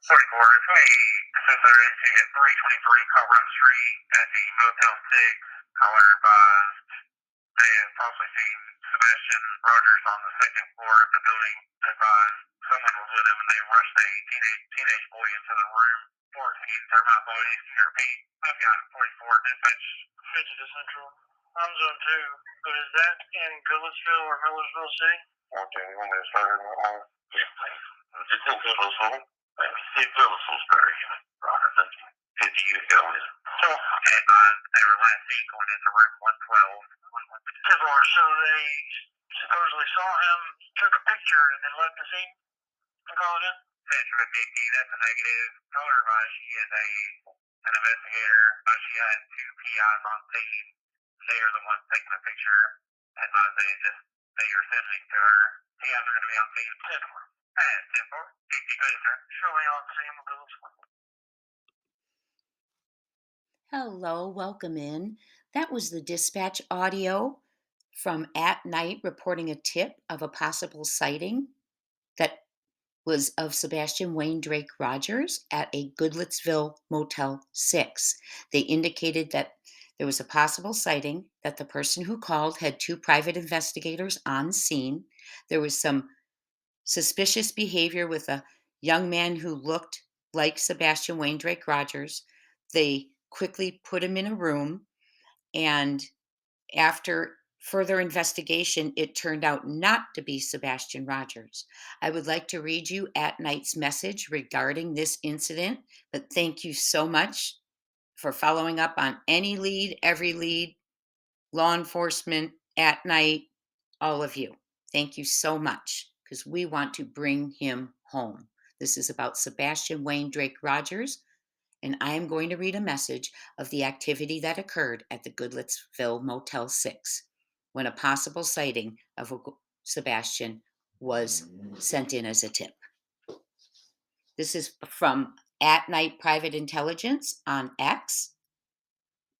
44, it's me, Officer at 323 Colorado Street at the Motel 6. Caller advised they had possibly seen Sebastian Rogers on the second floor of the building. Advised someone was with him and they rushed a teenage boy into the room. 14, they're my bodies. Can you repeat? I've got 44 dispatch. 50 to Central. I'm zone 2. But is that in Goodlettsville or Millersville City? Okay, when they started my home. It's in Goodlettsville. See, Goodlettsville's Roger, thank you. 50 you go in. So, they were last seen going into room 112. So they supposedly saw him, took a picture, and then left the scene and called it in? Answer to Nikki, that's a negative. Tell her she is an investigator. She had two PIs on scene. They are the ones taking the picture. And they are sending to her. PIs are going to be on scene. 10-4. 50 good, sir. Surely on scene with those. Hello, welcome in. That was the dispatch audio from Atnight reporting a tip of a possible sighting that was of Sebastian Wayne Drake Rogers at a Goodlettsville Motel 6. They indicated that there was a possible sighting, that the person who called had two private investigators on scene. There was some suspicious behavior with a young man who looked like Sebastian Wayne Drake Rogers. They quickly put him in a room, and after further investigation, it turned out not to be Sebastian Rogers. I would like to read you Atnight's message regarding this incident, but thank you so much for following up on any lead, every lead, law enforcement, Atnight, all of you. Thank you so much, because we want to bring him home. This is about Sebastian Wayne Drake Rogers, and I am going to read a message of the activity that occurred at the Goodlettsville Motel 6 when a possible sighting of Sebastian was sent in as a tip. This is from Atnight Private Intelligence on X.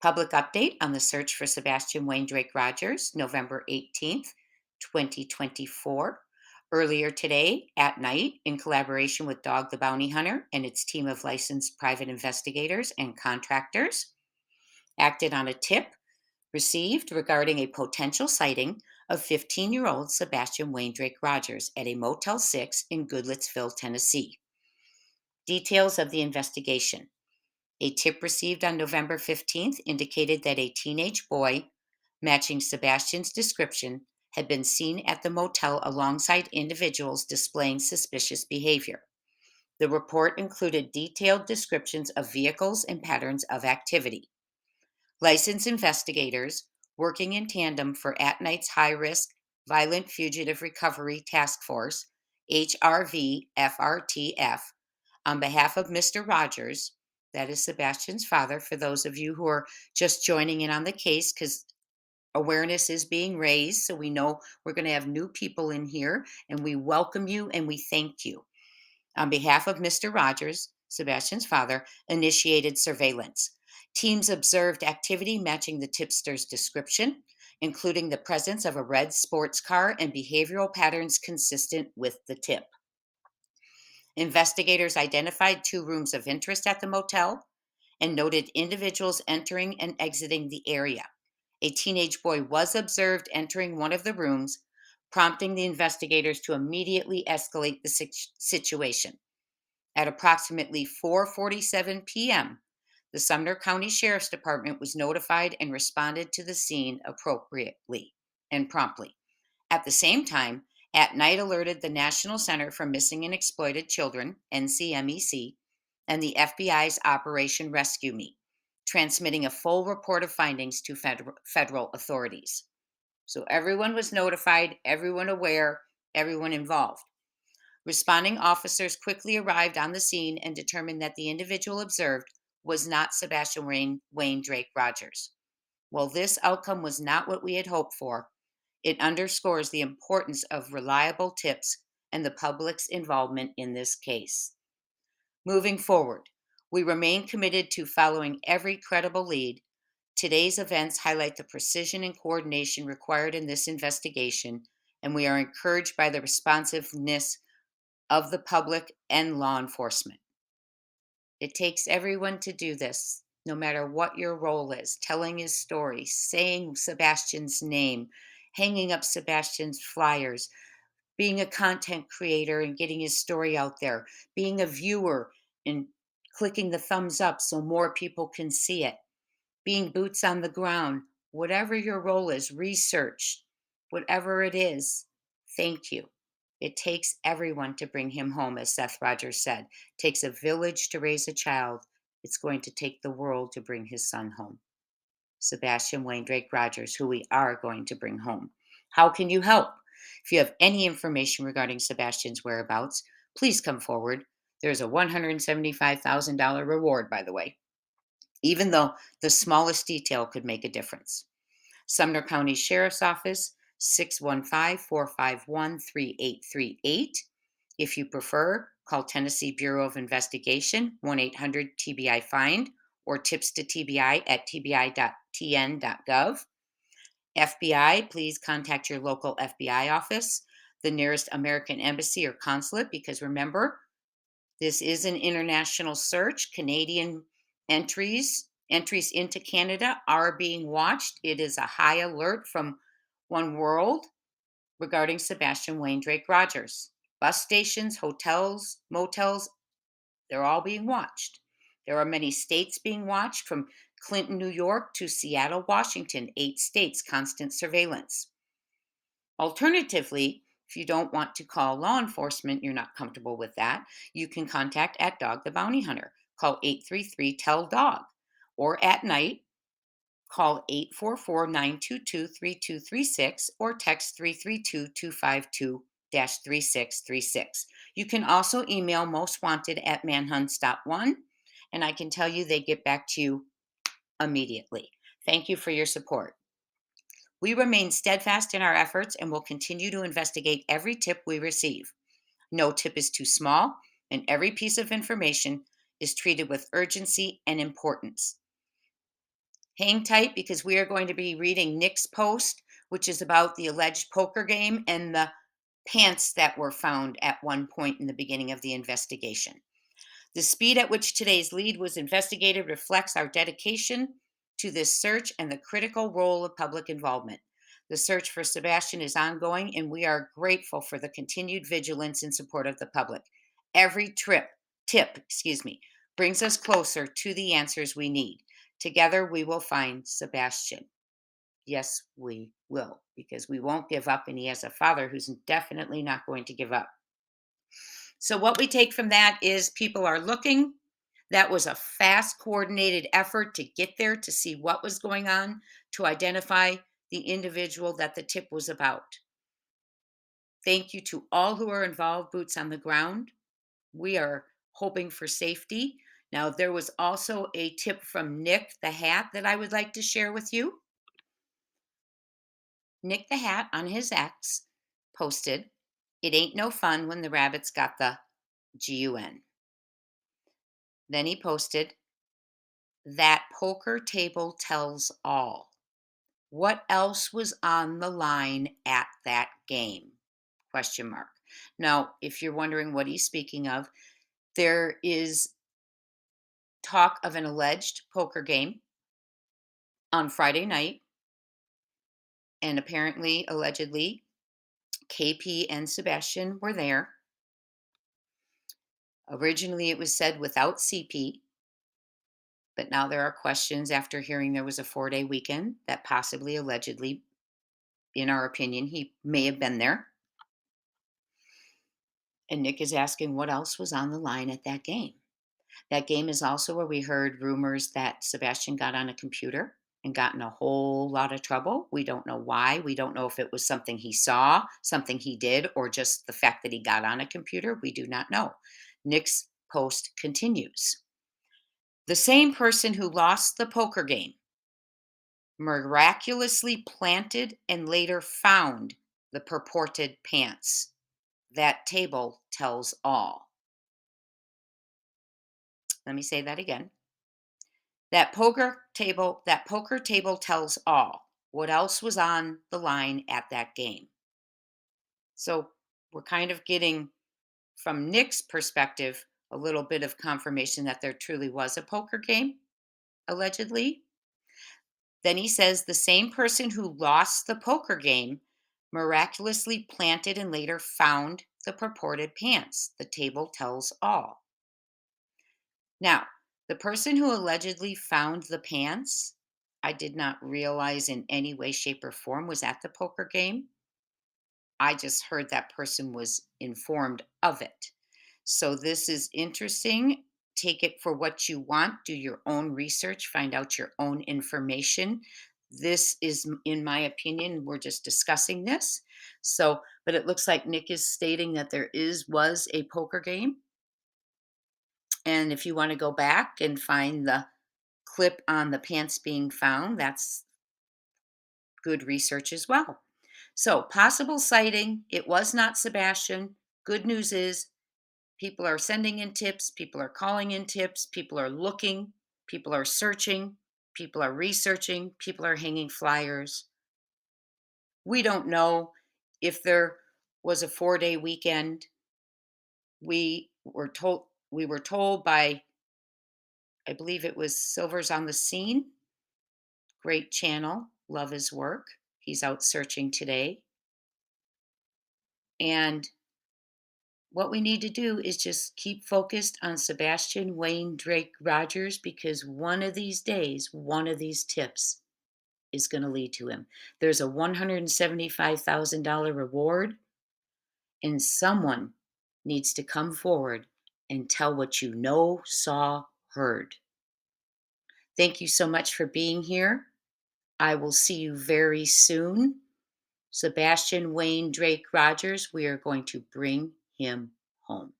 Public update on the search for Sebastian Wayne Drake Rogers, November 18th, 2024. Earlier today, Atnight, in collaboration with Dog the Bounty Hunter and its team of licensed private investigators and contractors, acted on a tip received regarding a potential sighting of 15-year-old Sebastian Wayne Drake Rogers at a Motel 6 in Goodlettsville, Tennessee. Details of the investigation. A tip received on November 15th indicated that a teenage boy, matching Sebastian's description, had been seen at the motel alongside individuals displaying suspicious behavior. The report included detailed descriptions of vehicles and patterns of activity. Licensed investigators, working in tandem for Atnight's High Risk Violent Fugitive Recovery Task Force, HRV-FRTF, on behalf of Mr. Rogers, that is Sebastian's father, for those of you who are just joining in on the case, because awareness is being raised, so we know we're going to have new people in here, and we welcome you and we thank you. On behalf of Mr. Rogers, Sebastian's father, initiated surveillance. Teams observed activity matching the tipster's description, including the presence of a red sports car and behavioral patterns consistent with the tip. Investigators identified two rooms of interest at the motel and noted individuals entering and exiting the area. A teenage boy was observed entering one of the rooms, prompting the investigators to immediately escalate the situation. At approximately 4:47 p.m., the Sumner County Sheriff's Department was notified and responded to the scene appropriately and promptly. At the same time, Atnight alerted the National Center for Missing and Exploited Children, NCMEC, and the FBI's Operation Rescue Me, transmitting a full report of findings to federal authorities. So everyone was notified, everyone aware, everyone involved. Responding officers quickly arrived on the scene and determined that the individual observed was not Sebastian Wayne Drake Rogers. While this outcome was not what we had hoped for, it underscores the importance of reliable tips and the public's involvement in this case. Moving forward, we remain committed to following every credible lead. Today's events highlight the precision and coordination required in this investigation, and we are encouraged by the responsiveness of the public and law enforcement. It takes everyone to do this, no matter what your role is, telling his story, saying Sebastian's name, hanging up Sebastian's flyers, being a content creator and getting his story out there, being a viewer and clicking the thumbs up so more people can see it, being boots on the ground, whatever your role is, research, whatever it is, thank you. It takes everyone to bring him home, as Seth Rogers said. It takes a village to raise a child. It's going to take the world to bring his son home. Sebastian Wayne Drake Rogers, who we are going to bring home. How can you help? If you have any information regarding Sebastian's whereabouts, please come forward. There's a $175,000 reward, by the way, even though the smallest detail could make a difference. Sumner County Sheriff's Office, 615-451-3838. If you prefer, call Tennessee Bureau of Investigation, 1-800-TBI-FIND, or tips to TBI at tbi.tn.gov. FBI, please contact your local FBI office, the nearest American embassy or consulate, because remember, this is an international search. Canadian entries into Canada are being watched. It is a high alert from One World regarding Sebastian Wayne Drake Rogers. Bus stations, hotels, motels, they're all being watched. There are many states being watched, from Clinton, New York to Seattle, Washington, 8 states, constant surveillance. Alternatively, if you don't want to call law enforcement, you're not comfortable with that, you can contact at Dog the Bounty Hunter. Call 833-TELL-DOG. Or at night, call 844-922-3236 or text 332-252-3636. You can also email mostwanted@manhunts.one, and I can tell you they get back to you immediately. Thank you for your support. We remain steadfast in our efforts and will continue to investigate every tip we receive. No tip is too small, and every piece of information is treated with urgency and importance. Hang tight, because we are going to be reading Nick's post, which is about the alleged poker game and the pants that were found at one point in the beginning of the investigation. The speed at which today's lead was investigated reflects our dedication to this search and the critical role of public involvement. The search for Sebastian is ongoing, and we are grateful for the continued vigilance and support of the public. Every tip, brings us closer to the answers we need. Together, we will find Sebastian. Yes, we will, because we won't give up, and he has a father who's definitely not going to give up. So, what we take from that is people are looking. That was a fast, coordinated effort to get there to see what was going on, to identify the individual that the tip was about. Thank you to all who are involved, boots on the ground. We are hoping for safety. Now, there was also a tip from Nick the Hat that I would like to share with you. Nick the Hat on his X posted, "It ain't no fun when the rabbits got the GUN." Then he posted, "That poker table tells all. What else was on the line at that game?" Question mark. Now, if you're wondering what he's speaking of, there is talk of an alleged poker game on Friday night, and apparently, allegedly, KP and Sebastian were there. Originally, it was said without CP, but now there are questions after hearing there was a 4-day weekend that possibly, allegedly, in our opinion, he may have been there. And Nick is asking what else was on the line at that game. That game is also where we heard rumors that Sebastian got on a computer and got in a whole lot of trouble. We don't know why. We don't know if it was something he saw, something he did, or just the fact that he got on a computer. We do not know. Nick's post continues. The same person who lost the poker game miraculously planted and later found the purported pants. That table tells all. Let me say that again. That poker table tells all. What else was on the line at that game? So we're kind of getting, from Nick's perspective, a little bit of confirmation that there truly was a poker game, allegedly. Then he says the same person who lost the poker game miraculously planted and later found the purported pants. The table tells all. Now, the person who allegedly found the pants, I did not realize in any way, shape, or form was at the poker game. I just heard that person was informed of it. So this is interesting. Take it for what you want, do your own research, find out your own information. This is, in my opinion, we're just discussing this. So, but it looks like Nick is stating that was a poker game. And if you want to go back and find the clip on the pants being found, that's good research as well. So, possible sighting, it was not Sebastian. Good news is people are sending in tips, people are calling in tips, people are looking, people are searching, people are researching, people are hanging flyers. We don't know if there was a 4-day weekend. We were told by, I believe it was Silver's on the Scene, great channel, love his work. He's out searching today. And what we need to do is just keep focused on Sebastian Wayne Drake Rogers, because one of these days, one of these tips is going to lead to him. There's a $175,000 reward, and someone needs to come forward and tell what you know, saw, heard. Thank you so much for being here. I will see you very soon. Sebastian Wayne Drake Rogers, we are going to bring him home.